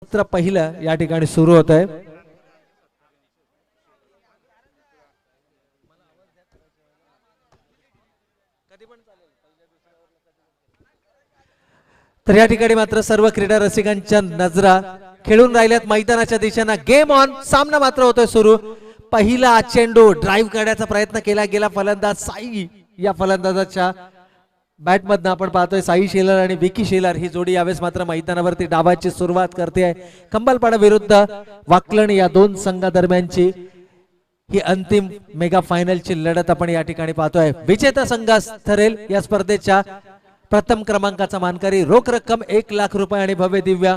सत्र पहिलं या ठिकाणी सुरू होत आहे। तर या ठिकाणी मात्र सर्व क्रीडा रसिकांच्या नजरा खेळून राहिल्यात मैदानाच्या दिशेने। गेम ऑन, सामना मात्र होतोय सुरू। पहिला चेंडू ड्राइव्ह करण्याचा प्रयत्न केला गेला, फलंदाज साई या फलंदाजाच्या बॅट मधनं आपण पाहतोय साई शेलार आणि विकी शेलार ही जोडी यावेळेस मात्र मैदानावरती डावाची सुरुवात करते आहे। कंबलपाडा विरुद्ध वाकलण या दोन संघादरम्यानची ही अंतिम मेगा फायनलची लढत आपण या ठिकाणी पाहतोय। विजेता संघ ठरेल या स्पर्धेच्या प्रथम क्रमांकाचा मानकरी। रोख रक्कम 1 लाख रुपये आणि भव्य दिव्य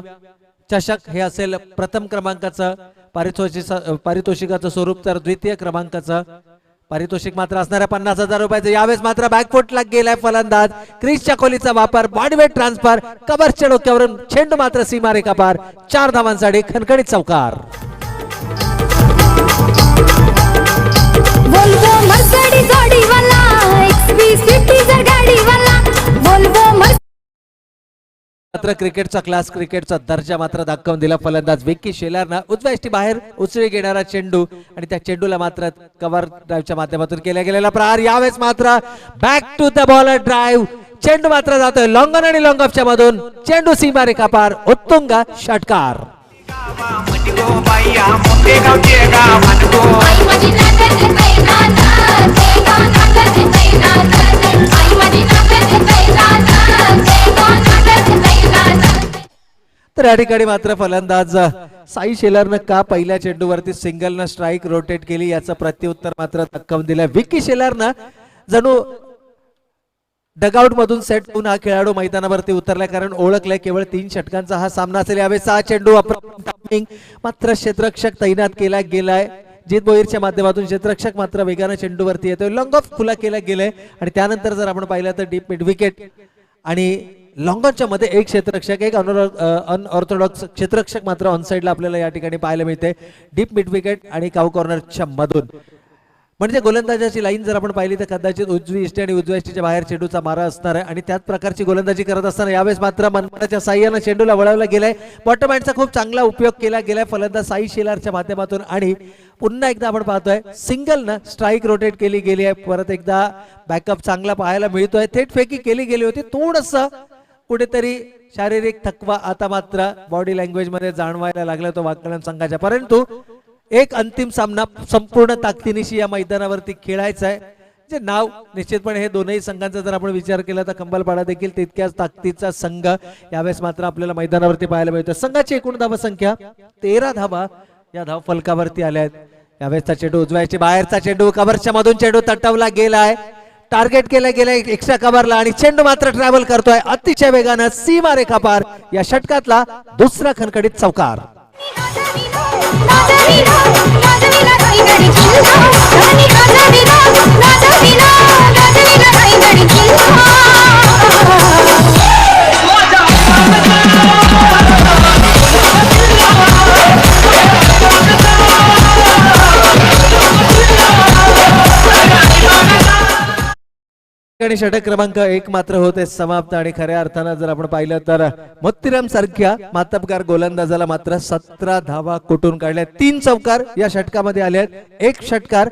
चषक हे असेल प्रथम क्रमांकाचं पारितोषिकाचं स्वरूप। तर द्वितीय क्रमांकाचं पारितोषिक मात्र असणाऱ्या 50,000 रुपयाचं। यावेळेस मात्र बॅकफुटला गेलाय फलंदाज, क्रिसच्या खोलीचा वापर, बॉडीवेट ट्रान्सफर, कव्हरच्या डोक्यावरून चेंडू मात्र सीमारेखा पार। 4 धावांसाठी खणखणीत चौकार। वोल्वो मर्सिडीज गाडीवाला, एक्सपी सिटीजर गाडीवाला, वोल्वो मात्र क्रिकेटचा क्लास, क्रिकेटचा दर्जा मात्र दाखवून दिला फलंदाज विकी शेलारनं। उजव्या बाहेर उचली घेणारा चेंडू आणि त्या चेंडूला मात्र कव्हर ड्राईव्हच्या माध्यमातून केला गेलेला प्रहार। यावेळेस मात्र back to the bowler drive, चेंडू मात्र जातोय लॉंग ऑन आणि लॉंग ऑफच्या मधून, चेंडू सीमारेखा पार, उत्तुंग षटकार। तर या ठिकाणी मात्र फलंदाज साई शेलारनं का पहिल्या चेंडूवरती सिंगलनं स्ट्राइक रोटेट केली याचं प्रत्युत्तर मात्र दाखवून दिलं। विकी शेलारनं जणू डगआउट मधून सेट होऊन हा खेळाडू मैदानावरती उतरला, कारण ओळखलंय केवळ 3 षटकांचा हा सामना असेल। यावेळेस 6 चेंडू मात्र क्षेत्ररक्षक तैनात केला गेलाय। जीत भोईरच्या माध्यमातून क्षेत्ररक्षक मात्र वेगाने चेंडूवरती येतोय। लॉंग ऑफ खुला केला गेलाय आणि त्यानंतर जर आपण पाहिलं तर डीप मिड विकेट आणि लॉंग ऑनच्या मध्ये एक क्षेत्ररक्षक, एक अनऑर्थोडॉक्स क्षेत्ररक्षक मात्र ऑन साइडला आपल्याला या ठिकाणी पाहायला मिळते डीप मिड विकेट आणि काव कॉर्नरच्या मधून। म्हणजे गोलंदाजाची लाईन जर आपण पाहिली तर कदाचित उजवी इष्टी आणि उजव्या इष्टीच्या बाहेर चेंडूचा मारा असणार आहे आणि त्याच प्रकारची गोलंदाजी करत असताना यावेळेस मात्र मनमाडाच्या साह्याने चेंडूला वळवला गेलाय। बॉटम हँडचा खूप चांगला उपयोग केला गेलाय फलंदाज साई शेलारच्या माध्यमातून आणि पुन्हा एकदा आपण पाहतोय सिंगलनं स्ट्राइक रोटेट केली गेली आहे। परत एकदा बॅकअप चांगला पाहायला मिळतोय। थेट फेकी केली गेली होती, थोडंसं कुठेतरी शारीरिक थकवा आता मात्र बॉडी लँग्वेज मध्ये जाणवायला लागला तो वाकलण संघाच्या, परंतु एक अंतिम सामना संपूर्ण ताकदीनिशी या मैदानावरती खेळायचा आहे। जे नाव निश्चितपणे हे दोनही संघांचा जर आपण विचार केला तर कंबलपाडा देखील तितक्याच ताकदीचा संघ यावेळेस मात्र आपल्याला मैदानावरती पाहायला मिळतो। संघाची एकूण धावा संख्या 13 धावा या धाव फलकावरती आल्या आहेत। यावेळेसचा चेंडू उजव्याच्या बाहेरचा चेंडू कव्हरच्या मधून चेंडू तटवला गेलाय, टार्गेट केला गेलाय एक्स्ट्रा कव्हरला आणि चेंडू मात्र ट्रॅव्हल करतोय अतिशय वेगानं सीमारेखा पार। या षटकातला दुसरा खणखणीत चौकार। षटक क्रमांक 1 मात्र होते समाप्त आणि खऱ्या अर्थानं जर आपण पाहिलं तर मोत्तीराम सारख्या मातबगार गोलंदाजाला मात्र 17 धावा कुठून काढल्या। 3 चौकार या षटकामध्ये आले आहेत, 1 षटकार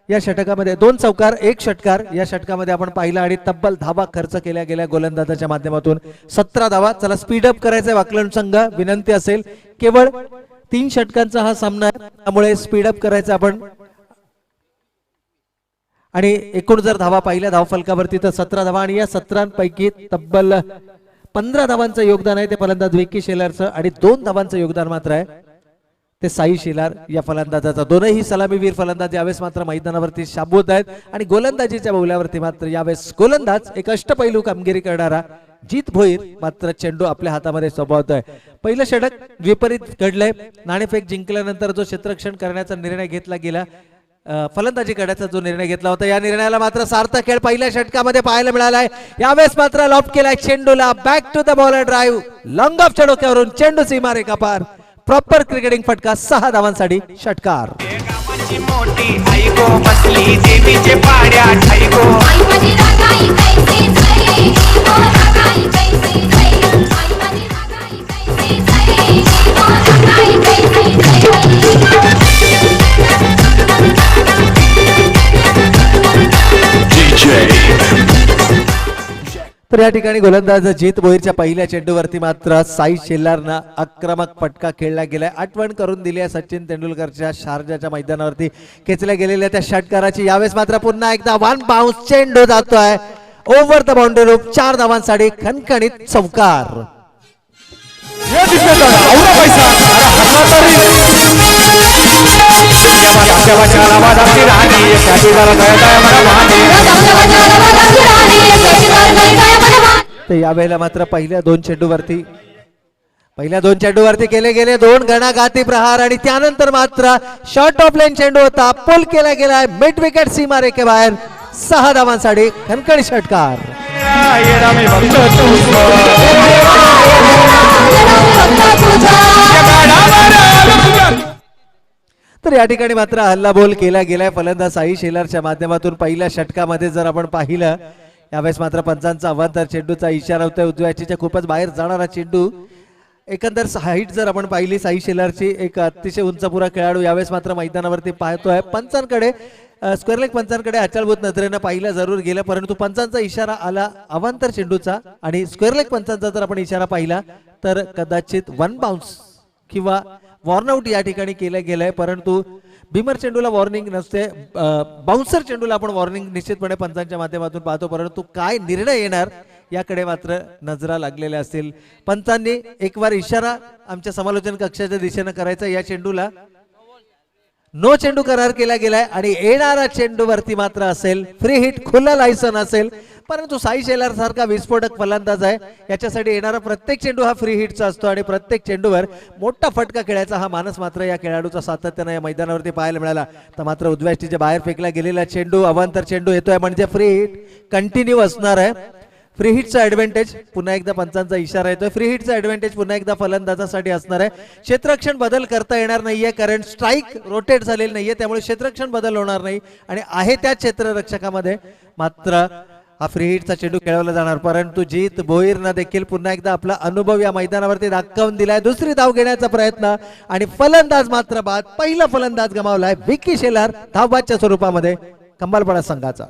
या षटकामध्ये, 2 चौकार 1 षटकार या षटकामध्ये आपण पाहिलं आणि तब्बल धावा खर्च केल्या गेल्या गोलंदाजाच्या माध्यमातून 17 धावा। चला स्पीड अप करायचंय वाकलण संघ, विनंती असेल केवळ 3 षटकांचा हा सामना आहे त्यामुळे स्पीड अप करायचं आपण। आणि एकूण जर धावा पाहिल्या धाव फलकावरती तर 17 धावा आणि या 17 पैकी तब्बल 15 धावांचं योगदान आहे ते फलंदाज विकी शेलारचं आणि 2 धावांचं योगदान मात्र आहे ते साई शेलार या फलंदाजाचा। दोनही सलामीवीर फलंदाज यावेळेस मात्र मैदानावरती शाबूत आहेत आणि गोलंदाजीच्या बोल्यावरती मात्र यावेळेस गोलंदाज एक अष्टपैलू कामगिरी करणारा जीत भोईर मात्र चेंडू आपल्या हातामध्ये सोबवतोय। पहिलं षटक विपरीत घडलंय, नाणेफेक जिंकल्यानंतर जो क्षेत्ररक्षण करण्याचा निर्णय घेतला गेला, फलंदाजी करण्याचा जो निर्णय घेतला होता या निर्णयाला मात्र सार्थक खेळ पहिल्या षटकामध्ये पाहायला मिळालाय। यावेळेस मात्र लॉफ्ट केलाय चेंडूला, back to the bowler drive, long ऑफच्या डोक्यावरून चेंडू सीमारेखा पार। प्रॉपर क्रिकेटिंग फटका, 6 धावांसाठी षटकार। आई तर या ठिकाणी गोलंदाज जीत भोईरच्या पहिल्या चेंडूवरती मात्र साई शेलारनं आक्रमक फटका खेळला गेलाय. आठवण करून दिली आहे सचिन तेंडुलकरच्या शारजाच्या मैदानावरती खेचल्या गेलेल्या त्या षटकाराची. यावेळेस मात्र पुन्हा एकदा वन बाउन्स चेंडू जातोय ओव्हर द बाउंड्री लूप. 4 धावांसाठी खणखणीत चौकार. तर यावेळेला मात्र पहिल्या दोन चेंडूवरती केले गेले 2 गणाघाती प्रहार आणि त्यानंतर मात्र शॉर्ट ऑफ लाईन चेंडू होता पुल केला गेलाय मिड विकेट सीमा रेखे बाहेर. 6 धावांसाठी खणखणी षटकार. तर या ठिकाणी मात्र हल्लाबोल केला गेलाय फलंदाज साई शेलारच्या माध्यमातून. पहिल्या षटकामध्ये जर आपण पाहिलं यावेळेस मात्र पंचांचा अवांतर चेंडूचा इशारा होता. उजव्याच्या खूपच बाहेर जाणारा चेंडू. एकंदर हाईट जर आपण पाहिली साई शेलारची एक अतिशय उंचपुरा खेळाडू यावेळेस मात्र मैदानावरती पाहतोय. पंचांकडे स्क्वेअर लेग पंचांकडे अचलभूत नजरेनं पाहिलं जरूर गेलं परंतु पंचांचा इशारा आला अवांतर चेंडूचा आणि स्क्वेअर लेग पंचांचा जर आपण इशारा पाहिला तर कदाचित वन बाउन्स किंवा वॉर्नआउट या ठिकाणी केलं गेलंय. परंतु बिमर चेंडूला वॉर्निंग नसते, बाउन्सर चेंडूला आपण वॉर्निंग निश्चितपणे पंचांच्या माध्यमातून पाहतो. परंतु काय निर्णय येणार याकडे मात्र नजरा लागलेल्या असतील. पंचांनी एक वार इशारा आमच्या समालोचन कक्षाच्या दिशेनं करायचा. या चेंडूला नो चेंडू करार केला गेलाय आणि येणारा चेंडूवरती मात्र असेल फ्री हिट, खुला लायसन असेल. परंतु साई शेलार सारखा विस्फोटक फलंदाज आहे याच्यासाठी येणारा प्रत्येक चेंडू हा फ्री हिटचा असतो आणि प्रत्येक चेंडूवर मोठा फटका खेळायचा हा मानस मात्र या खेळाडूचा सातत्यानं या मैदानावरती पाहायला मिळाला. तर मात्र उजव्याच्या बाहेर फेकला गेलेला चेंडू अवांतर चेंडू येतोय म्हणजे फ्री हिट कंटिन्यू असणार आहे. फ्री हिटचा ऍडव्हान्टेज पुन्हा एकदा पंचांचा इशारा येतोय. फ्री हिटचा ऍडव्हान्टेज पुन्हा एकदा फलंदाजासाठी असणार आहे. क्षेत्ररक्षण बदल करता येणार नाहीये कारण स्ट्राईक रोटेट झालेली नाहीये त्यामुळे क्षेत्ररक्षण बदल होणार नाही आणि आहे त्या क्षेत्ररक्षकामध्ये मात्र हा फ्री हिटचा चेंडू खेळवला जाणार. परंतु जीत भोईरनं देखील पुन्हा एकदा आपला अनुभव या मैदानावरती दाखवून दिलाय. दुसरी धाव घेण्याचा प्रयत्न आणि फलंदाज मात्र बाद. पहिला फलंदाज गमावलाय विकी शेलार धावबादच्या स्वरूपामध्ये कंबालपाडा संघाचा.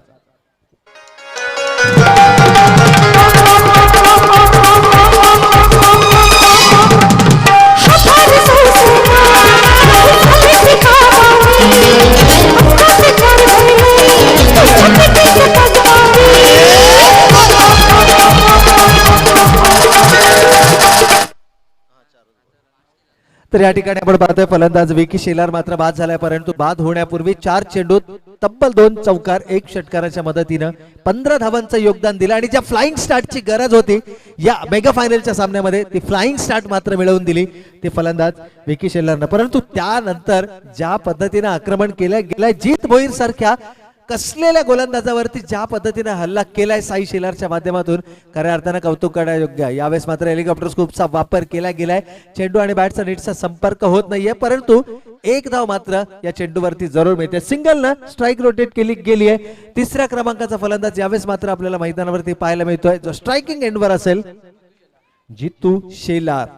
तर या ठिकाणी आपण पाहतोय फलंदाज विकी शेलार मात्र बाद झालाय. परंतु बाद होण्यापूर्वी 4 चेंडूत तब्बल 2 चौकार 1 षटकाराच्या मदतीनं 15 धावांचं योगदान दिलं आणि ज्या फ्लाइंग स्टार्टची गरज होती या मेगा फायनलच्या सामन्यामध्ये ती फ्लाइंग स्टार्ट मात्र मिळवून दिली ते फलंदाज विकी शेलारनं. परंतु त्यानंतर ज्या पद्धतीनं आक्रमण केलं गेलंय जीत भोईर सारख्या कसलेल्या गोलंदाजावरती ज्या पद्धतीने हल्ला केलाय साई शेलारच्या माध्यमातून खऱ्या अर्थानं कौतुक करण्यायोग्य. यावेळेस मात्र हेलिकॉप्टर स्कूपचा वापर केला गेलाय. चेंडू आणि बॅटचा नीटचा संपर्क होत नाहीये परंतु एक धाव मात्र या चेंडूवरती जरूर मिळते. सिंगलनं स्ट्राईक रोटेट केली गेली आहे. 3ऱ्या क्रमांकाचा फलंदाज यावेळेस मात्र आपल्याला मैदानावरती पाहायला मिळतोय जो स्ट्रायकिंग एंडवर असेल जितू शेलार.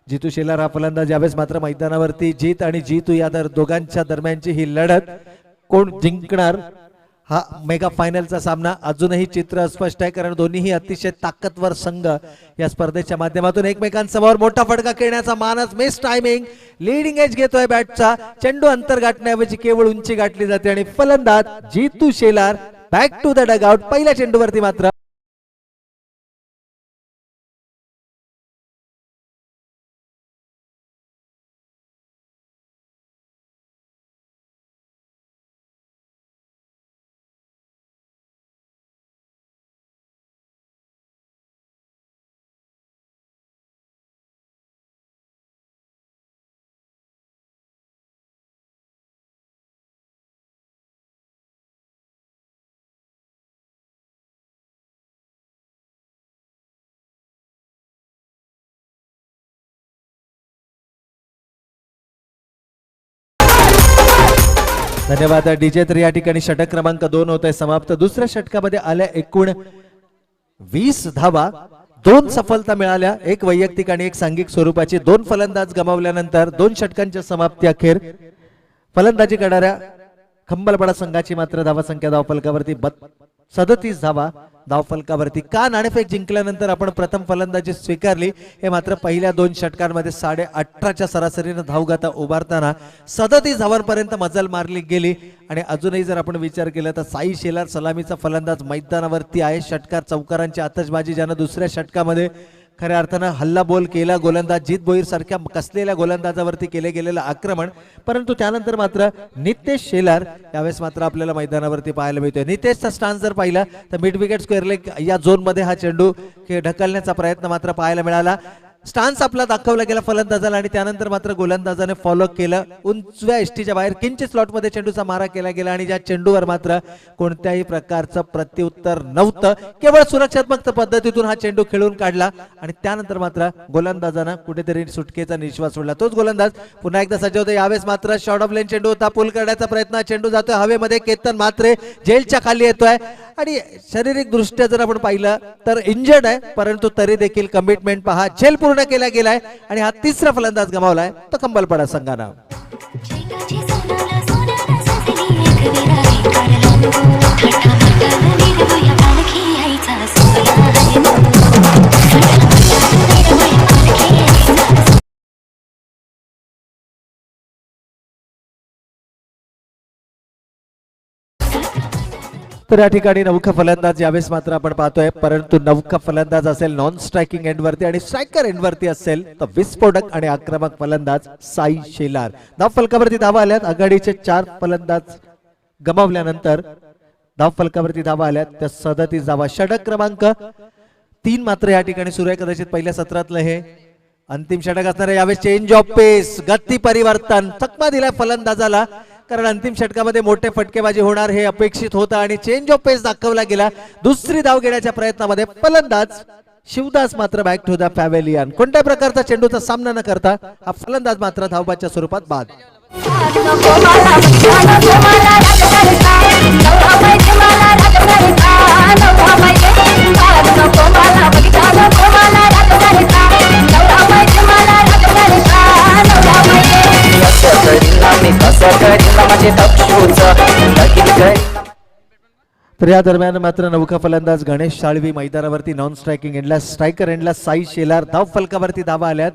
जितू शेलार हा फलंदाज यावेळेस मात्र मैदानावरती. जीत आणि जितू या दोघांच्या दरम्यानची ही लढत कोण जिंकणार हा मेगा फायनलचा सामना अजूनही चित्र अस्पष्ट आहे कारण दोन्हीही अतिशय ताकदवर संघ या स्पर्धेच्या माध्यमातून एकमेकांसमोर मोठा फटका खेळण्याचा मानस. मिस टायमिंग लीडिंग एज घेतोय बॅटचा. चेंडू अंतर गाठण्याऐवजी केवळ उंची गाठली जाते आणि फलंदाज Jitu Shelar back to the dugout. पहिल्या चेंडूवरती मात्र धन्यवाद डीजे. तर या ठिकाणी षटक क्रमांक 2 होत आहे समाप्त. दुसऱ्या षटकामध्ये आल्या एकूण 20 धावा. 2 सफलता मिळाल्या, एक वैयक्तिक आणि एक सांघिक स्वरूपाची. 2 फलंदाज गमावल्यानंतर 2 षटकांच्या समाप्ती अखेर फलंदाजी करणाऱ्या खंबालपाडा संघाची मात्र धावा संख्या धावफलकावरती 37 धावा धावफलकावरती. का नाणेफेक जिंकल्यानंतर आपण प्रथम फलंदाजी स्वीकारली हे मात्र पहिल्या 2 षटकांमध्ये 18.5च्या सरासरीने धावगाता उभारताना 37 धावांपर्यंत मजल मारली गेली. आणि अजूनही जर आपण विचार केला तर साई शेलार सलामीचा फलंदाज मैदानावरती आहे. षटकार चौकारांची आतषबाजी ज्यानं दुसऱ्या षटकामध्ये खऱ्या अर्थानं हल्ला बोल केला. गोलंदाज जीत भोईर सारख्या कसलेल्या गोलंदाजावरती केले गेलेलं आक्रमण, परंतु त्यानंतर मात्र नितेश शेलार यावेळेस मात्र आपल्याला मैदानावरती पाहायला मिळतोय. नितेशचा स्टान्स जर पाहिला तर मिड विकेट स्क्वेअर लेग या झोन मध्ये हा चेंडू ढकलण्याचा प्रयत्न मात्र पाहायला मिळाला. स्टान्स आपला दाखवला गेला फलंदाजाला आणि त्यानंतर मात्र गोलंदाजाने फॉलो केलं. उंचव्या एसटीच्या बाहेर किंचित स्लॉटमध्ये चेंडूचा मारा केला गेला आणि ज्या चेंडूवर मात्र कोणत्याही प्रकारचं प्रत्युत्तर नव्हतं. केवळ सुरक्षात्मक पद्धतीतून हा चेंडू खेळून काढला आणि त्यानंतर मात्र गोलंदाजानं कुठेतरी सुटकेचा निश्वास सोडला. तोच गोलंदाज पुन्हा एकदा सज्ज होतो. यावेळेस मात्र शॉर्ट ऑफ लेन चेंडू होता. पुल करण्याचा प्रयत्न, चेंडू जातोय हवेमध्ये. केतन मात्रे जेलच्या खाली येतोय आणि शारीरिक दृष्ट्या जर आपण पाहिलं तर इंजर्ड आहे, परंतु तरी देखील कमिटमेंट पहा, झेल पूर्ण केला गेलाय आणि हा तिसरा फलंदाज गमावलाय तो कंबलपाडा संघानं. तर या ठिकाणी नौका फलंदाज यावेळेस मात्र आपण पाहतोय, परंतु नौका फलंदाज असेल नॉन स्ट्रायकिंग एंडवरती आणि स्ट्रायकर एंडवरती असेल तर विस्फोटक आणि आक्रमक फलंदाज साई शेलार. धाव फलकावरती धावा आल्यात. आघाडीचे 4 फलंदाज गमावल्यानंतर धाव फलकावरती धावा आल्यात त्या 37 धावा. षटक क्रमांक 3 मात्र या ठिकाणी सुरू आहे. कदाचित पहिल्या सत्रातलं हे अंतिम षटक असणार आहे. यावेळेस चेंज ऑफ पेस, गती परिवर्तन, चकमा दिलाय फलंदाजाला, कारण अंतिम षटकामध्ये मोठे फटकेबाजी होणार हे अपेक्षित होतं आणि चेंज ऑफ पेस दाखवला गेला. दुसरी धाव घेण्याच्या प्रयत्नामध्ये फलंदाज शिवदास मात्र बॅक टू द पॅव्हेलियन. कोणत्या प्रकारचा चेंडूचा सामना न करता हा फलंदाज मात्र धावबाच्या स्वरूपात बाद. तर या दरम्यान मात्र नौका फलंदाज गणेश साळवी मैदानावरती नॉन स्ट्रायकिंग एंडला, स्ट्रायकर एंडला साई शेलार. धाव फलकावरती धावा आल्यात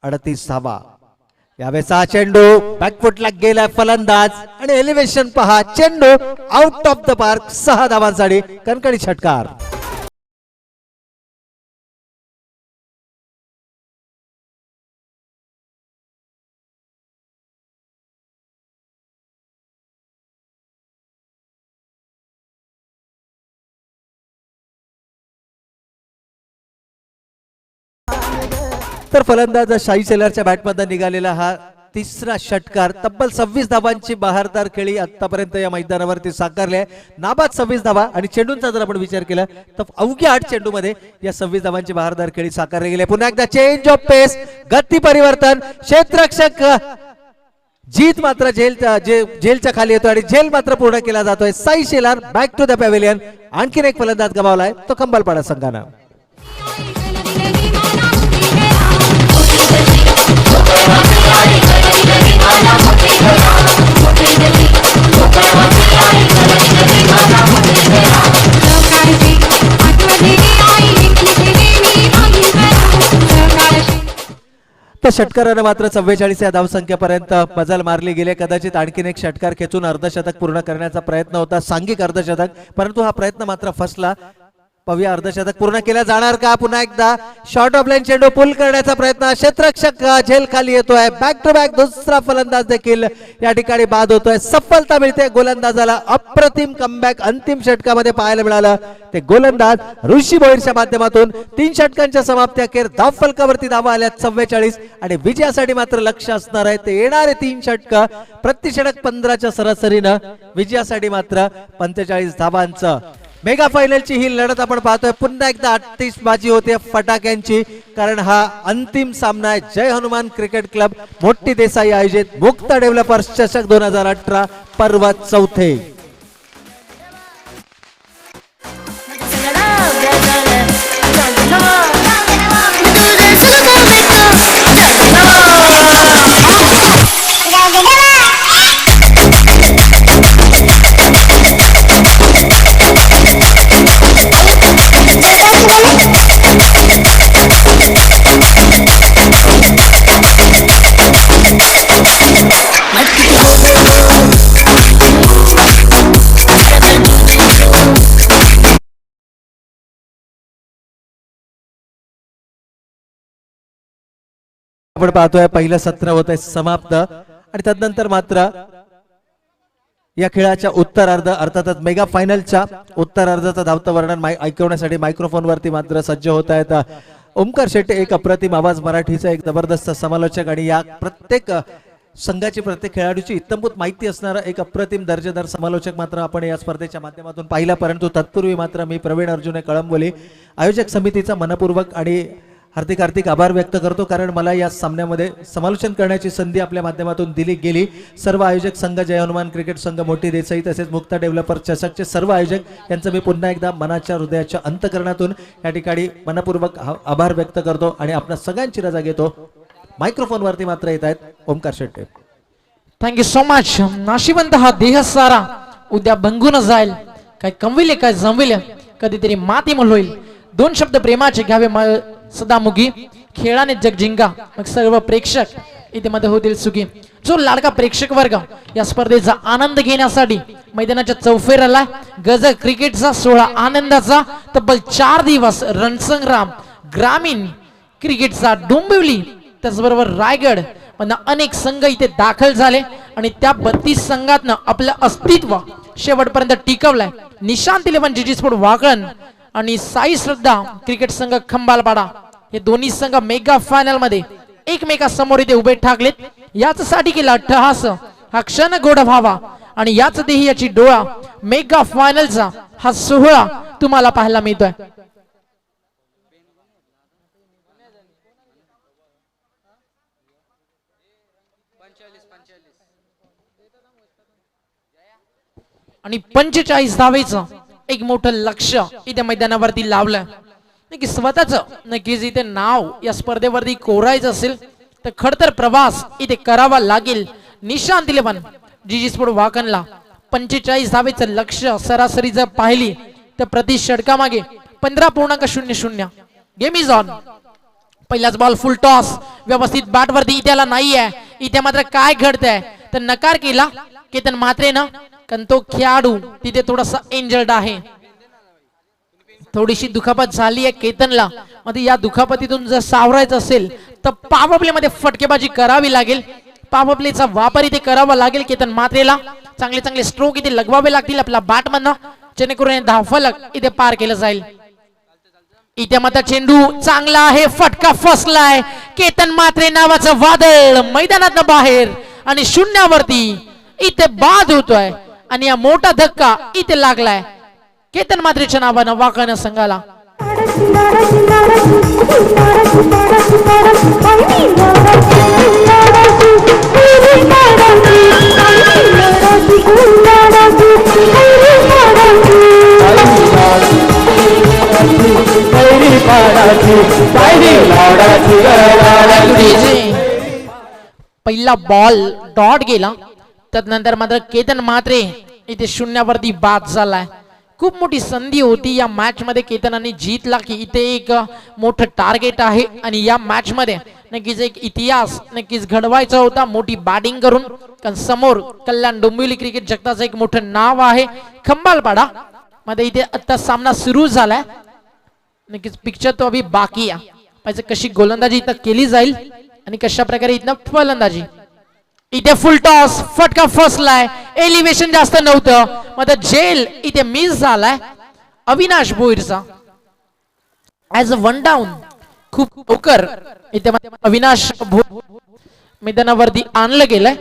38 धावा. यावेळेस हा चेंडू बॅकफुटला गेला फलंदाज आणि एलिव्हेशन पहा, चेंडू आउट ऑफ द पार्क. 6 धावांसाठी कणकणी षटकार. तर फलंदाज शाही शेलारच्या बॅटमधून निघालेला हा तिसरा षटकार. तब्बल 26 धावांची बहारदार खेळी आतापर्यंत या मैदानावरती साकारली आहे. नाबाद 26 धावा आणि चेंडूंचा जर आपण विचार केला तर अवघ्या 8 चेंडूमध्ये या 26 धावांची बहारदार खेळी साकारली गेली. पुन्हा एकदा चेंज ऑफ पेस, गती परिवर्तन, क्षेत्ररक्षक जीत मात्र जेलच्या खाली येतो आणि झेल मात्र पूर्ण केला जातोय. Sai Shelar back to the pavilion. आणखीन एक फलंदाज गमावलाय तो कंबलपाडा संघानं. त्या षटकारानं मात्र 44 या धावसंख्येपर्यंत मजल मारली गेली. कदाचित आणखीन एक षटकार खेचून अर्धशतक पूर्ण करण्याचा प्रयत्न होता, सांघिक अर्धशतक, परंतु हा प्रयत्न मात्र फसला. पव्या अर्धशतक पूर्ण केला जाणार का? पुन्हा एकदा शॉर्ट ऑफ लाईन चेंडू पुल करण्याचा प्रयत्न, क्षेत्ररक्षक झेल खाली येतोय. बॅक टू बॅक दुसरा फलंदाज देखील या ठिकाणी बाद होतोय. सफलता मिळते गोलंदाजाला. अप्रतिम कमबॅक अंतिम षटकामध्ये पाहायला मिळालं. ते गोलंदाज ऋषी भोईरच्या माध्यमातून 3 षटकांच्या समाप्ती अखेर धाव फलकावरती धावा आल्या 44 आणि विजयासाठी मात्र लक्ष असणार आहे ते येणारे 3 षटक. प्रति षटक 15च्या सरासरीनं विजयासाठी मात्र 45 धावांचं. मेगा फायनलची ही लढत आपण पाहतोय. पुन्हा एकदा आतिषबाजी होते फटाक्यांची, कारण हा अंतिम सामना आहे. जय हनुमान क्रिकेट क्लब मोठी देसाई आयोजित मुक्त डेव्हलपर्स चषक 2018 पर्व 4. आपण पाहतोय पहिलं सत्र होत आहे समाप्त आणि तदनंतर मात्र या खेळाच्या उत्तरार्ध अर्थातच मेगा फायनलच्या उत्तरार्धाचं धावतं वर्णन ऐकवण्यासाठी मायक्रोफोन वरती मात्र सज्ज होत आहेत ओमकार शेट्टे, एक अप्रतिम आवाज मराठीचा एक जबरदस्त समालोचक आणि या प्रत्येक संघाची प्रत्येक खेळाडूची इत्तमभूत माहिती असणारा एक अप्रतिम दर्जेदार समालोचक मात्र आपण या स्पर्धेच्या माध्यमातून पाहिला. परंतु तत्पूर्वी मात्र मी प्रवीण अर्जुने कळंबोली आयोजक समितीचा मनपूर्वक आणि हार्दिक आभार व्यक्त करतो, कारण मला या सामन्यामध्ये समालोचन करण्याची संधी आपल्या माध्यमातून दिली गेली. सर्व आयोजक संघ, जय हनुमान क्रिकेट संघ मोठी देसाई तसेच मुक्ता डेव्हलपर चषकचे सर्व आयोजक यांचं मी पुन्हा एकदा मनाच्या हृदयाच्या अंतकरणातून या ठिकाणी मनपूर्वक आभार व्यक्त करतो आणि आपल्या सगळ्यांची रजा घेतो. मायक्रोफोन वरती मात्र येत आहेत Omkar Shette. Thank you so much. नाशिवंत हा देह सारा उद्या भंगून जाईल, काय कमविले काय जमविले, कधीतरी माती मोल होईल. दोन शब्द प्रेमाचे घ्यावे सदामुगी, खेळाने जग जिंका, मग सर्व प्रेक्षक इथे मध्ये होतील सुखी. जो लाडका प्रेक्षक वर्ग या स्पर्धेचा आनंद घेण्यासाठी मैदानाच्या चौफेराला गज क्रिकेटचा सोहळा आनंदाचा तब्बल 4 दिवस रणसंग्राम ग्रामीण क्रिकेटचा डोंबिवली त्याचबरोबर रायगड मधून अनेक संघ इथे दाखल झाले आणि त्या 32 संघातनं आपलं अस्तित्व शेवटपर्यंत टिकवलंय. निशांत 11 जीजी स्पोर्ट वाकण आणि साई श्रद्धा क्रिकेट संघ खंबालपाडा हे दोन्ही संघ मेगा फायनल मध्ये एकमेकांसमोर इथे उभे ठाकलेत. याचसाठी केला अट्टहास हा क्षण गोड व्हावा आणि याच देही याची डोळा मेगा फायनलचा हा सोहळा तुम्हाला पाहायला मिळतोय. आणि 45 धावेचं एक मोठं लक्ष इथे मैदानावरती लावलं. नक्की स्वतःच नक्कीच इथे नाव या स्पर्धेवरती कोरायचं असेल तर खडतर प्रवास इथे करावा लागेल. निशांत 11 जीजी स्पोर्ट वाकणला 45 धावेचं लक्ष सरासरी जर पाहिली तर प्रति षटकामागे 15.00. Game is on. पहिलाच बॉल फुल टॉस व्यवस्थित बॅट वरती इथेला नाहीये. इथे मात्र काय घडतंय तर नकार केला केतन म्हात्रेनं, कारण तो खेळाडू तिथे थोडासा इंजर्ड आहे. थोडीशी दुखापत झाली आहे केतनला. मध्ये या दुखापतीतून जर सावरायचं असेल तर पॉवर प्ले मध्ये फटकेबाजी करावी लागेल. पॉवर प्लेचा वापर इथे करावा लागेल. केतन म्हात्रेला चांगले स्ट्रोक इथे लगवावे लागतील आपल्या बॅट मधनं, जेणेकरून धावफलक इथे पार केलं जाईल. इथे मात्र चेंडू चांगला आहे, फटका फसलाय. केतन म्हात्रे नावाचं वादळ मैदानात बाहेर आणि शून्यावरती इथे बाद होतोय आणि या मोठा धक्का इथे लागलाय केतन म्हात्रेच्या नावानं वाकण संघाला. पहिला बॉल डॉट गेला, त्यानंतर मात्र केतन म्हात्रे इथे शून्यावरती बाद झालाय. खूप मोठी संधी होती या मॅच मध्ये केतनाने जीतला की इथे एक मोठं टार्गेट आहे आणि या मॅच मध्ये नक्कीच एक इतिहास नक्कीच घडवायचा होता मोठी बॅटिंग करून, कारण समोर कल्याण डोंबिवली क्रिकेट जगताचं एक मोठं नाव आहे. खंबालपाडा मध्ये इथे आता सामना सुरू झालाय. नक्कीच पिक्चर तो अभी बाकी आहे. पाहिजे कशी गोलंदाजी इथं केली जाईल आणि कशा प्रकारे इथं फलंदाजी. इथे फुल टॉस फटका फसलाय, एलिव्हेशन जास्त नव्हतं, मग जेल इथे मिस झालाय अविनाश भोईरचा ऍज अ 1 डाऊन. खूप लवकर इथे अविनाश मैदानावरती आणलं गेलंय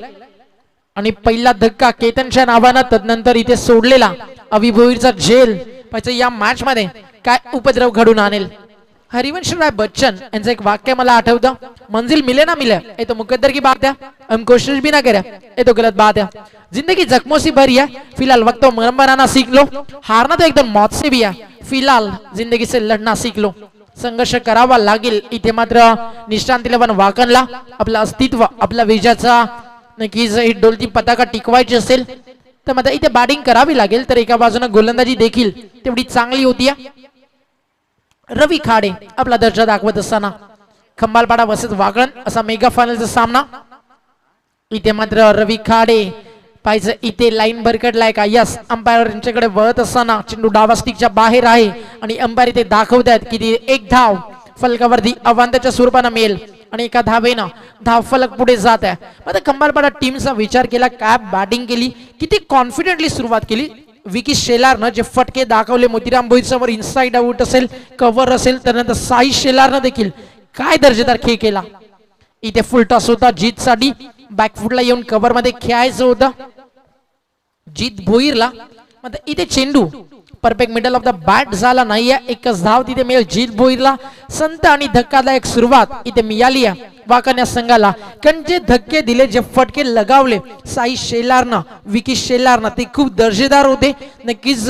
आणि पहिला धक्का केतनच्या नावानं, तदनंतर इथे सोडलेला अवि भोईरचा जेल पाहिजे या मॅच मध्ये काय उपद्रव घडून आणेल. हरिवंश राय बच्चन यांचं एक वाक्य मला आठवतं, मंजिल मिले ना मिले ये तो मुकद्दर की बात है, हम कोशिश भी ना करें ये तो गलत बात है. जिंदगी जख्मों से भरी है, फिलहाल वक्त तो मरम बनाना सीख लो, हारना तो एकदम मौत से भी है, फिलहाल जिंदगी से लढना सीख लो. संघर्ष करावा लागेल. इथे मात्र निशांत 11 वाकणला आपलं अस्तित्व आपल्या विजयाचा नक्कीच डोलती पताका टिकवायची असेल तर मात्र इथे बॅटिंग करावी लागेल. तर एका बाजूने गोलंदाजी देखील तेवढी चांगली होती. रवी खाडे आपला दर्जा दाखवत असताना खंबालपाडा वर्सेस वाकण असा मेगा फायनलचा सामना. इथे मात्र रवी खाडे पाहिजे इथे लाईन भरकडलाय का, यस अंपायर यांच्याकडे वळत असताना चेंडू डावा स्टिकच्या बाहेर आहे आणि अंपायर इथे दाखवतात की एक धाव फलकावरती अवांतच्या स्वरूपानं मिळेल. आणि एका धावेनं धावफलक पुढे जात आहे. आता खंबालपाडा टीमचा विचार केला, काय बॅटिंग केली, किती कॉन्फिडेंटली सुरुवात केली. विकी शेलारनं जे फटके दाखवले, मोतीराम भोईर समोर इनसाइड आउट असेल, कव्हर असेल, त्यानंतर साई शेलारनं देखील काय दर्जेदार खेळ केला. इथे फुल टॉस होता जीतसाठी, बॅकफुटला येऊन कव्हर मध्ये खेळायचं होतं जीत भोईरला. इथे चेंडू perfect middle of the bat झाला नाहीये. एकच धाव तिथे मिळेल जीत भोईरला. संत आणि धक्कादायक सुरुवात इथे मिळाली आहे वाकण्या संघाला, कारण जे धक्के दिले, जे फटके लगावले साई शेलारनं, विकी शेलारनं, ते खूप दर्जेदार होते. नक्कीच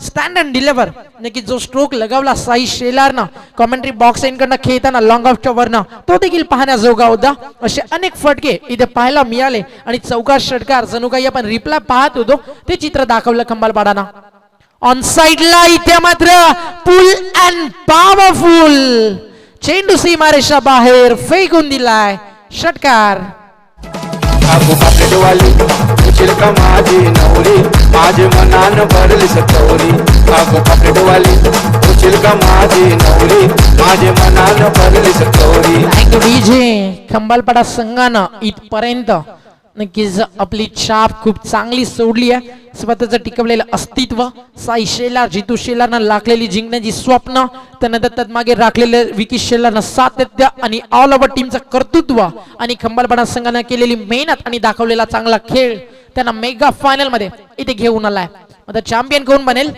स्टँड अँड डिलिव्हर, नक्कीच जो स्ट्रोक लगावला साई शेलारनं कॉमेंट्री बॉक्स एंडकडनं खेळताना लॉंग ऑफच्या वरनं, तो देखील पाहण्याजोगा होता. असे अनेक फटके इथे पाहायला मिळाले आणि चौकार षटकार जणू काही आपण रिप्लाय पाहत होतो ते चित्र दाखवलं खंबालपाडाना. ऑन साइडला इथे मात्र पुल अँड पॉवरफुल चेंडू सीमारेषा बाहेर फेकून दिलाय. षटकार. आगो पापलेटवाली उचल का माझी नवरी, माझे मनान भरली सतवरी. आगो पापलेटवाली उचल का माझी नवरी, माझे मनान भरली सतवरी. Thank you DJ. खंबालपाडा संघानं इथपर्यंत नक्कीच आपली छाप खूप चांगली सोडली आहे. स्वतःचं टिकवलेलं अस्तित्व, साई शेलार, जितू शेलारनं लागलेली जिंकण्याची स्वप्न, त्यानंतर तत्मागे राखलेले विकी शेलारनं सातत्य आणि ऑल ओव्हर टीमचं कर्तृत्व आणि खंबालपाडा संघानं केलेली मेहनत आणि दाखवलेला चांगला खेळ त्यांना मेगा फायनल मध्ये इथे घेऊन आलाय. आता चॅम्पियन कोण बनेल?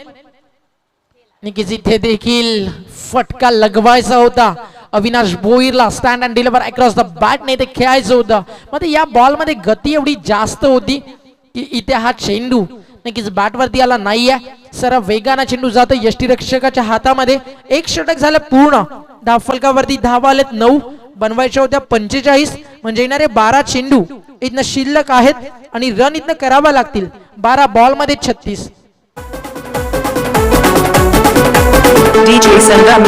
नक्कीच इथे देखील फटका लगवायचा होता अविनाश भोईरला. Stand and deliver across the bat ने ते खेळायचं होतं. मग या बॉल मध्ये गती एवढी जास्त होती की इथे हा चेंडू नक्कीच बॅट वरती आला नाहीये. सरळ वेगाने चेंडू जातो यष्टीरक्षकाच्या हातामध्ये. एक षटक झालं पूर्ण. धावफलकावरती धावा आलेत 9, बनवायच्या होत्या 45, म्हणजे येणारे 12 चेंडू इथनं शिल्लक आहेत आणि रन इथनं करावा लागतील. 12 बॉल मध्ये 36. DJ Sangam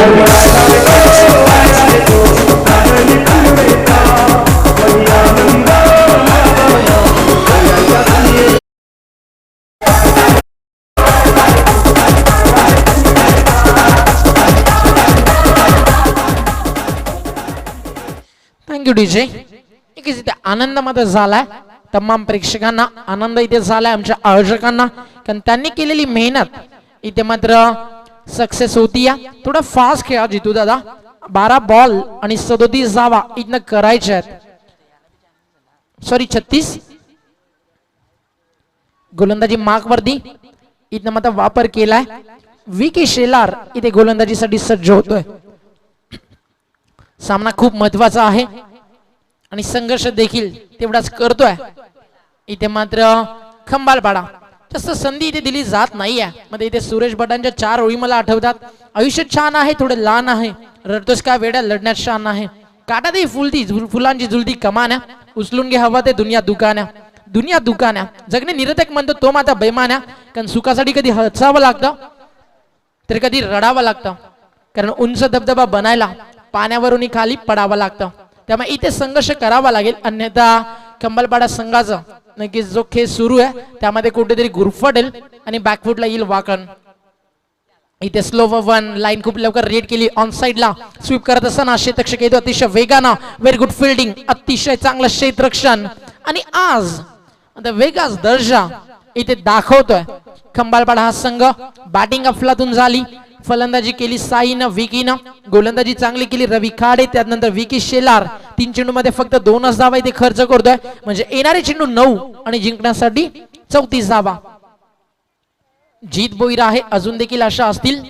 thank you DJ. इथे आनंद मध्ये झालाय तमाम प्रेक्षकांना, आनंद इथे झालाय आमच्या आयोजकांना, कारण त्यांनी केलेली मेहनत इथे मात्र सक्सेस होती. या थोडा फास्ट खेळा जितू दादा. 12 बॉल आणि 37 धावा इथनं करायच्या आहेत. सॉरी 36. गोलंदाजी मार्क वरती इथनं मात्र वापर केलाय. विकी शेलार इथे गोलंदाजीसाठी सज्ज होतोय. सामना खूप महत्वाचा आहे आणि संघर्ष देखील तेवढाच करतोय. इथे मात्र खंबालपाडा जास्त संधी इथे दिली जात नाहीये. मध्ये इथे सुरेश भटांच्या 4 ओळी मला आठवतात. आयुष्य छान आहे, थोडं लहान आहे, रडतोस का वेड्या, लढण्यात शान आहे, काटा दे फुलती फुलांची झुलती कमान्या, उचलून घे हवा ते दुनिया दुकान्या, दुनिया दुकान्या. जगणे निरतक म्हणतो तो माता बेमान्या, कारण सुखासाठी कधी हसावं लागतं तर कधी रडावं लागतं, कारण उंच धबधबा बनायला पाण्यावरून खाली पडावं लागतं. त्यामुळे इथे संघर्ष करावा लागेल, अन्यथा खंबालपाडा संघाचा नक्कीच जो खेळ सुरू आहे त्यामध्ये कुठेतरी गुरफटेल आणि बॅकफुटला येईल वाकण. इथे स्लो वन लाईन खूप लवकर रेड केली. ऑन साइडला स्वीप करत असताना क्षेत्ररक्षक येतो अतिशय वेगानं. व्हेरी गुड फिल्डिंग, अतिशय चांगलं क्षेत्ररक्षण आणि आज वेगाच दर्जा इथे दाखवतोय खंबालपाडा हा संघ. बॅटिंग अफलातून झाली, फलंदाजी केली साईनं, विकीनं, गोलंदाजी चांगली केली रवी खाडे, त्यानंतर विकी शेलार. 3 चेंडू मध्ये फक्त 2च धावा इथे खर्च करतोय, म्हणजे येणारे चेंडू 9 आणि जिंकण्यासाठी 34 धावा. जीत भोईर आहे, अजून देखील अशा असतील.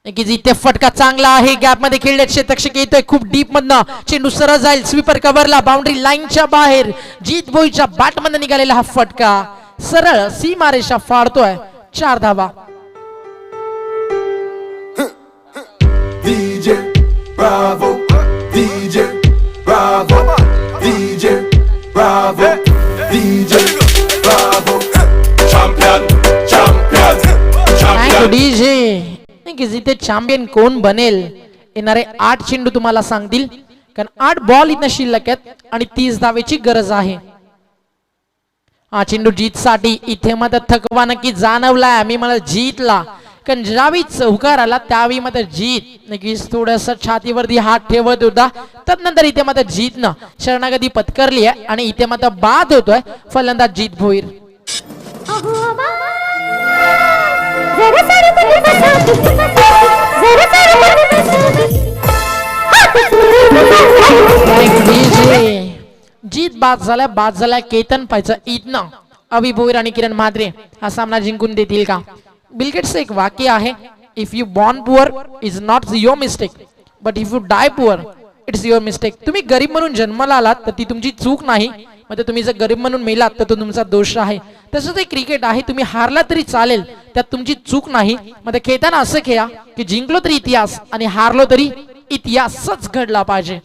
नक्कीच इथे फटका चांगला आहे, गॅप मध्ये खेळले क्षेत्ररक्षक येतोय खूप डीप मधनं, चेंडू सरळ जाईल स्वीपर कव्हरला, बाउंड्री लाईनच्या बाहेर. जीत भोईरच्या बॅट मध्ये निघालेला हा फटका सरळ सीमारेषा फाडतोय. 4 धावा. DJ Bravo, DJ Bravo, DJ Bravo, DJ Bravo, champion, champion, champion. DJ नक्कीच इथे चॅम्पियन कोण बनेल येणारे 8 चेंडू तुम्हाला सांगतील, कारण 8 बॉल इथं शिल्लक आहेत आणि 30 धावेची गरज आहे. हा चेंडू जीत साठी इथे मात्र थकवा नक्की जाणवलाय. मी मला जीतला कारण ज्यावेळी चौकार आला त्यावेळी मात्र जीत नक्कीच थोडस छातीवरती हात ठेवत होता. तदनंतर इथे मात्र जीतनं शरणागती पत्करली आहे आणि इथे मात्र बाद होतोय फलंदाज जीत भोईर. अहो आबा, जरा सारी मुली बसावती, जरा सारी मुली बसावती. जीत बाद झालाय केतन पायचा इथनं अभि भोईर आणि किरण म्हात्रे हा सामना जिंकून देतील का. बिलगेट्सचं एक वाक्य आहे, if you born poor is not your mistake but if you die poor it's your mistake. तुम्ही गरीब म्हणून जन्माला आलात तर ती तुमची चूक नाही, म्हणजे तुम्ही जर गरीब म्हणून मेलात तर तो तुमचा दोष आहे. तसंच एक क्रिकेट आहे, तुम्ही हारला तरी चालेल त्यात तुमची चूक नाही. मध्ये खेळताना असं खेळा की जिंकलो तरी इतिहास आणि हारलो तरी इतिहासच घडला पाहिजे.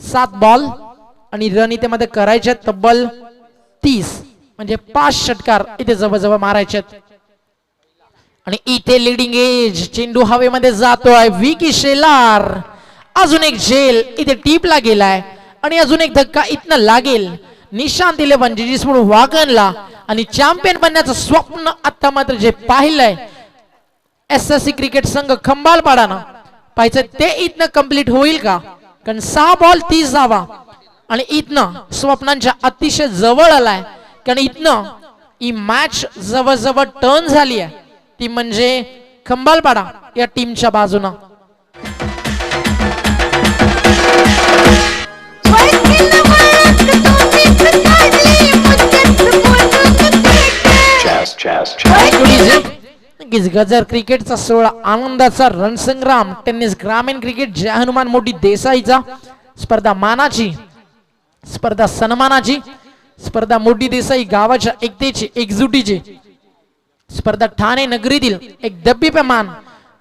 7 बॉल आणि रन इथे मध्ये करायचे तब्बल 30, म्हणजे 5 षटकार इथे जवळजवळ मारायचे. आणि इथे लिडिंग एज चेंडू हवेमध्ये जातोय. विकी शेलार अजून एक झेल इथे टीपला गेलाय आणि अजून एक धक्का इथनं लागेल निशांत 11 जीजी स्पोर्ट वागणला. आणि चॅम्पियन बनण्याचं स्वप्न आता मात्र जे पाहिलंय SSC क्रिकेट संघ खंबालपाडाना पाहिजे ते इथनं कंप्लीट होईल का. कारण 6 बॉल 30 धावा आणि इथनं स्वप्नांच्या अतिशय जवळ आलाय. कारण इथनं ही मॅच जवळजवळ टर्न झाली आहे, ती म्हणजे खंबालपाडा या टीमच्या बाजूनं. गजर क्रिकेटचा सोहळा आनंदाचा रणसंग्राम टेनिस ग्रामीण क्रिकेट जय हनुमान मोठी देसाईचा स्पर्धा मानाची स्पर्धा सन्मानाची स्पर्धा मोठी देसाई गावाच्या एकतेची एकजुटीची स्पर्धा ठाणे नगरीतील एक दब्बीपमान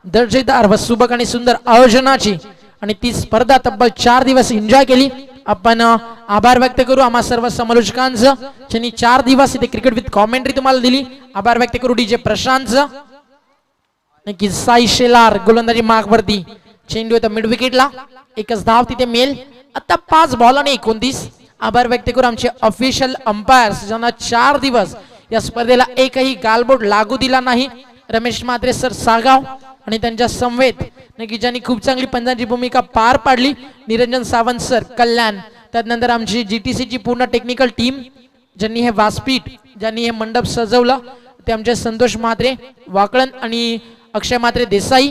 दर्जेदार व सुबक आणि सुंदर आयोजनाची आणि ती स्पर्धा तब्बल 4 दिवस एन्जॉय केली. आपण आभार व्यक्त करू आम्हा सर्व समालोचकांचं ज्यांनी 4 दिवस इथे क्रिकेट विथ कॉमेंट्री तुम्हाला दिली. आभार व्यक्त करू डीजे प्रशांतचं. नक्की साई शेलार गोलंदाजी मागवरती चेंडू येतो मिड विकेटला, एकच धाव तिथे मिळेल. आता 5 बॉल आणि 29. आभार व्यक्त करू आमचे ऑफिशियल अंपायर्स ज्यांना 4 दिवस या स्पर्धेला एकही गालबोट लागू दिला नाही. रमेश म्हात्रे सर सागाव आणि त्यांच्या समवेत नक्की ज्यांनी खूप चांगली पंचांची भूमिका पार पाडली. निरंजन सावंत सर कल्याण, त्यानंतर आमची GTC ची पूर्ण टेक्निकल टीम ज्यांनी हे व्यासपीठ ज्यांनी हे मंडप सजवलं ते आमचे संतोष म्हात्रे वाकळण आणि अक्षय म्हात्रे देसाई,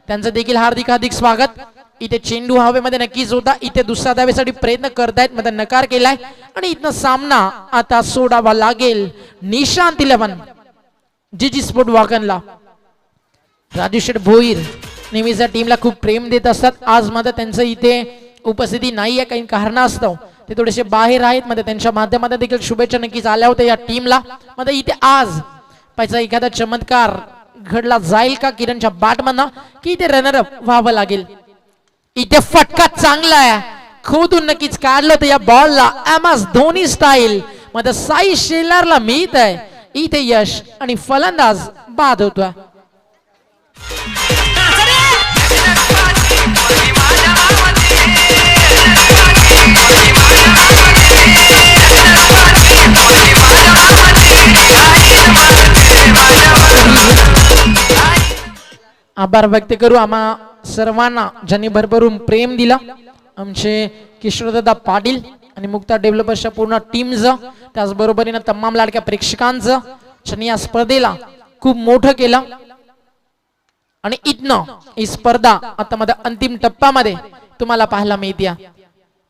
त्यांचं देखील हार्दिक हार्दिक स्वागत. इथे चेंडू हवेमध्ये नक्कीच होता, इथे दुसऱ्या धावेसाठी प्रयत्न करतायत मध्ये नकार केलाय आणि इथनं सामना आता सोडावा लागेल निशांत 11 जीजी स्पोर्ट वाकणला. राजू शेठ भोईर नेहमीच्या टीमला खूप प्रेम देत असतात. आज मात्र त्यांचं इथे उपस्थिती नाही आहे, काही कारणास्तव ते थोडेसे बाहेर आहेत. मध्ये त्यांच्या माध्यमातून देखील शुभेच्छा नक्कीच आल्या होत्या या टीमला. मध्ये इथे आज पाहिजे एखादा चमत्कार घडला जाईल का किरणच्या बॅटमधनं की इथे रनरअप व्हावं लागेल. इथे फटका चांगला आहे, खोदून नक्कीच काढलं तर या बॉलला MS धोनी स्टाईल मध्ये साई शेलारला मिळत आहे इथे यश आणि फलंदाज बाद होतोय. आभार व्यक्त करू आम्हा सर्वांना ज्यांनी भरभरून प्रेम दिला. आमचे किशोरदादा पाटील आणि मुक्ता डेव्हलपर्सच्या पूर्ण टीमचं, त्याचबरोबरीनं तमाम लाडक्या प्रेक्षकांचं ज्यांनी या स्पर्धेला खूप मोठं केलं. आणि इथनं ही स्पर्धा आता मध्ये अंतिम टप्प्यामध्ये तुम्हाला पाहायला मिळते.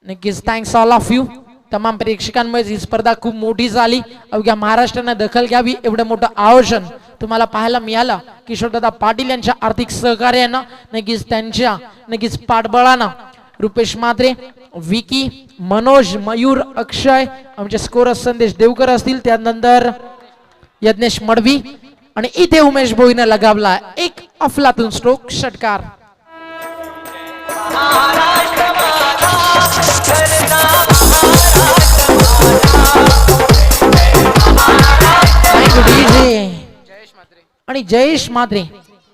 नक्कीच थँक्स ऑल ऑफ यू. तमाम प्रेक्षकांमुळे ही स्पर्धा खूप मोठी झाली. अवघ्या महाराष्ट्रानं दखल घ्यावी एवढं मोठं आयोजन तुम्हाला पाहायला मिळालं. किशोरदादा पाटील यांच्या आर्थिक सहकार्यानं नक्कीच त्यांच्या नक्कीच पाठबळानं रुपेश म्हात्रे, विकी, मनोज, मयूर, अक्षय, आमचे स्कोरर संदेश देवकर असतील, त्यानंतर यज्ञेश मडवी आणि इथे उमेश भोईने लगावला एक अफलातून स्ट्रोक षटकार. आणि जयेश म्हात्रे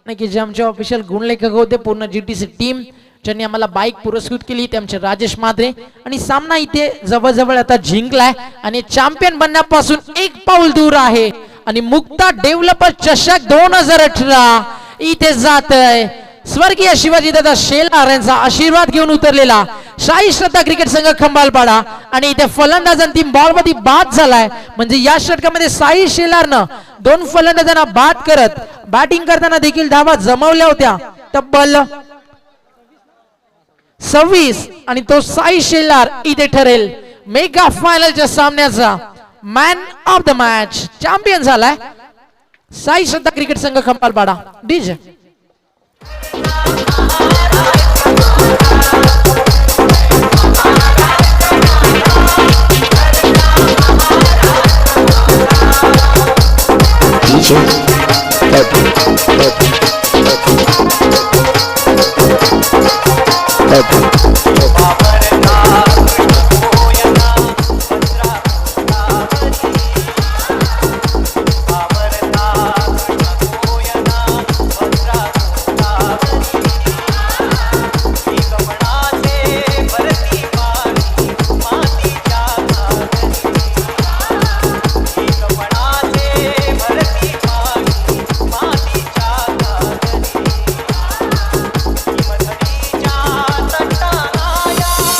नक्की जे आमचे ऑफिशियल गुणलेखक होते पूर्ण GTC टीम ज्यांनी आम्हाला बाईक पुरस्कृत केली ते आमचे राजेश म्हात्रे. आणि सामना इथे जवळजवळ आता जिंकलाय आणि चॅम्पियन बनण्यापासून 1 पाऊल दूर आहे. आणि मुक्ता डेव्हलपर चषक 2018 इथे जात आहे स्वर्गीय शिवाजी दादा शेलार यांचा आशीर्वाद घेऊन उतरलेला साई श्रद्धा क्रिकेट संघ खंबालपाडा आणि इथे फलंदाज अंतिम बॉल मध्ये बाद झालाय म्हणजे या षटकामध्ये साई शेलारनं 2 फलंदाजांना बाद करत बॅटिंग करताना देखील धावा जमवल्या होत्या तब्बल 26 आणि तो साई शेलार इथे ठरेल मेगा फायनलच्या सामन्याचा man of the match champion झालाय साई श्रद्धा क्रिकेट संघ Khambalpada DJ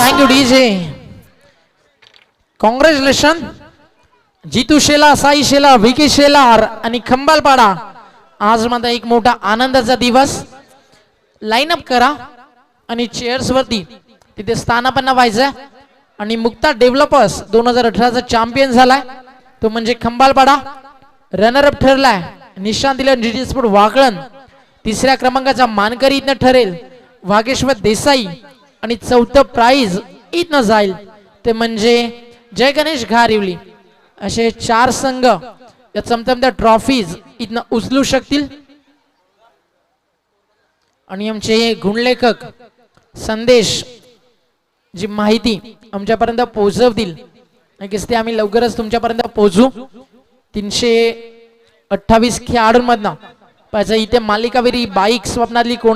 thank you DJ congratulation Jitu Shelar Sai Shelar Vicky Shelar आणि खंबालपाडा आज माझा एक मोठा आनंदाचा दिवस लाईनअप करा आणि चेअर्स वरती तिथे स्थानापन्न व्हायचंय आणि मुक्ता डेव्हलपर्स 2018चा चॅम्पियन झालाय तो म्हणजे खंबालपाडा रनर अप ठरलाय निशांत दिलं जीटी स्पोर्ट वाकळण 3ऱ्या क्रमांकाचा मानकरी इथनं ठरेल वागेश्वर देसाई आणि 4थं प्राइज इथनं जाईल ते म्हणजे जय गणेश घारिवली असे 4 संघ या चमचमत्या ट्रॉफीज इथनं उचलू शकतील आणि आमचे गुणलेखक संदेश जी माहिती आमच्यापर्यंत पोहोचवतील नक्कीच ते आम्ही लवकरच तुमच्यापर्यंत पोहोचू 328 खेळाडूंमधनं पाहिजे इथे मालिकावीरी बाईक स्वप्नातली कोण